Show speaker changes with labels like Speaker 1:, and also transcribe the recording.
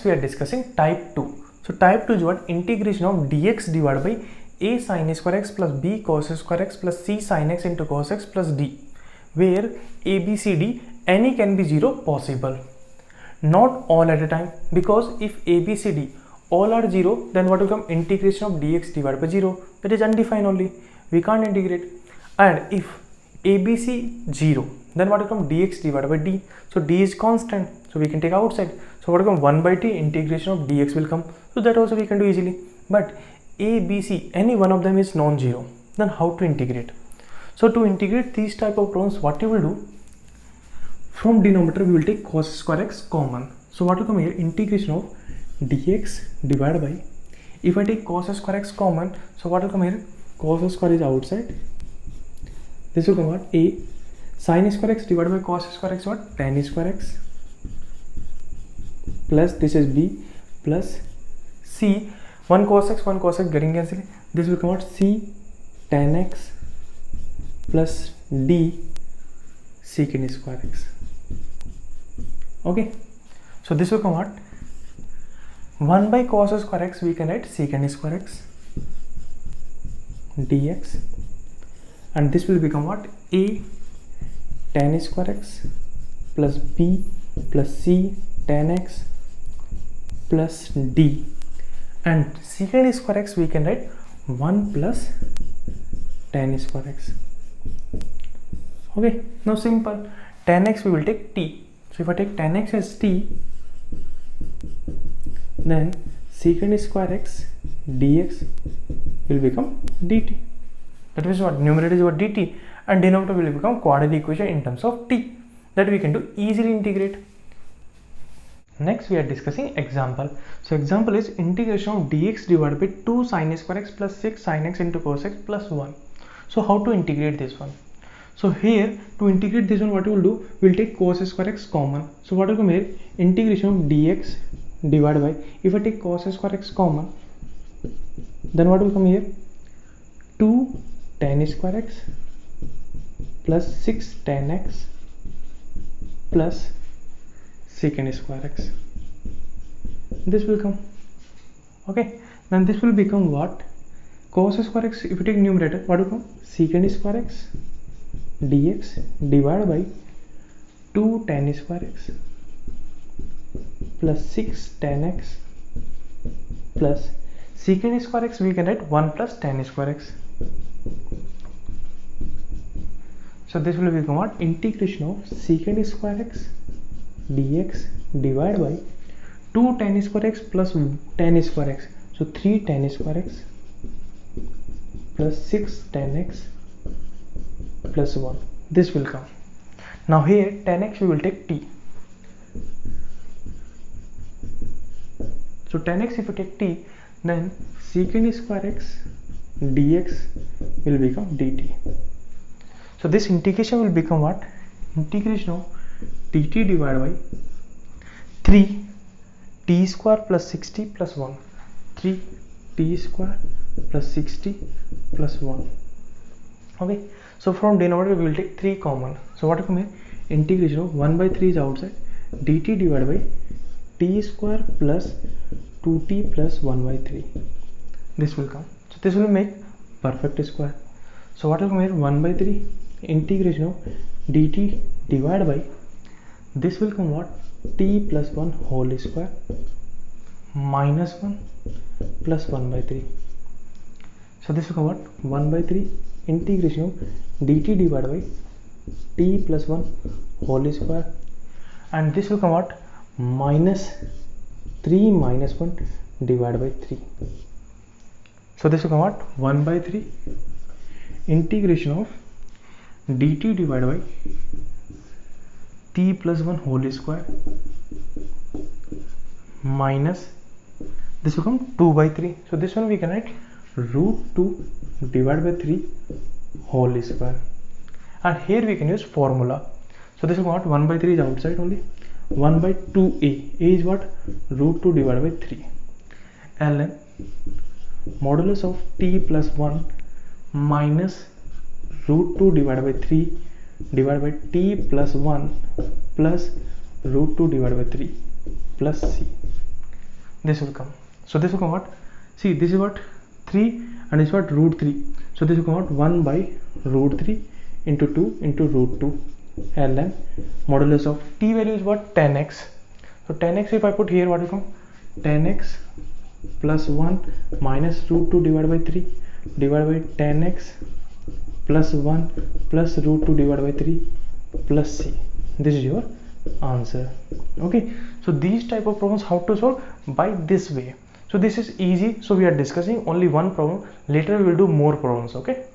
Speaker 1: we are discussing type 2. So type 2 is what? Integration of dx divided by a sin square x plus b cos square x plus c sin x into cos x plus d, where a, b, c, d any can be 0 possible. Not all at a time, because if a, b, c, d all are 0, then what will come? Integration of dx divided by 0, that is undefined only, we can't integrate. And if a, b, c 0, then what will come? Dx divided by d, so d is constant, so we can take outside, so what will come? 1 by t integration of dx will come, so that also we can do easily. But a, b, c any one of them is non-zero, then how to integrate? So to integrate these type of terms, what you will do, from denominator we will take cos square x common, so what will come here? Integration of dx divided by, if I take cos square x common, so what will come here? Cos square is outside, this will come what? A sin square x divided by cos square x, what? Tan square x, plus this is b, plus c, 1 cos x getting cancelled, this will come out c tan x plus d secant square x. Okay, so this will come out 1 by cos square x, we can write secant square x dx, and this will become what? A tan square x plus b plus c tan x plus d, and secant square x we can write 1 plus tan square x. Okay, now simple, tan x we will take t, so if I take tan x as t, then secant square x dx will become dt, that is what? Numerator is what? Dt, and denominator will become quadratic equation in terms of t, that we can do easily integrate. Next we are discussing example. So example is integration of dx divided by 2 sin square x plus 6 sin x into cos x plus 1. So how to integrate this one? So here to integrate this one, what we will do, we will take cos square x common, so what will come here? Integration of dx divided by, if I take cos square x common, then what will come here? 2 tan square x plus 6 tan x plus secant square x, this will come. Okay, then this will become what? Cos square x, if you take numerator, what will come? Secant square x dx divided by 2 tan square x plus 6 tan x plus secant square x, we can write 1 plus tan square x. So this will become what? Integration of secant square x dx divided by 2 tan square x plus tan square x, so 3 tan square x plus 6 tan x plus 1, this will come. Now here tan x we will take t, so tan x if you take t, then secant square x dx will become dt, so this integration will become what? Integration of dt divided by 3 t square plus 60 plus 1, 3 t square plus 60 plus 1. Okay, so from denominator we will take 3 common, so what will come here? Integration of 1 by 3 is outside, dt divided by t square plus 2t plus 1 by 3, this will come. So this will make perfect square, so what will come here? 1 by 3 integration of dt divided by, this will come what? T plus 1 whole square minus 1 plus 1 by 3, so this will come what? 1 by 3 integration of dt divided by t plus 1 whole square, and this will come what? Minus 3 minus 1 divided by 3, so this will come what? 1 by 3 integration of dt divided by t plus 1 whole square minus, this will come 2 by 3, so this one we can write root 2 divided by 3 whole square, and here we can use formula, so this is what? 1 by 3 is outside only, 1 by 2a, a is what? Root 2 divided by 3, ln modulus of t plus 1 minus root 2 divided by 3 divided by t plus 1 plus root 2 divided by 3 plus c. this will come. So this will come what? See, this is what 3 and this is what root 3. So this will come out 1 by root 3 into 2 into root 2, and then modulus of t value is what? 10x. So 10x, if I put here, what will come? 10x plus 1 minus root 2 divided by 3 divided by 10x plus 1 plus root 2 divided by 3 plus c. This is your answer. Okay, so these type of problems how to solve? By this way. So this is easy. So we are discussing only one problem. Later we will do more problems. Okay.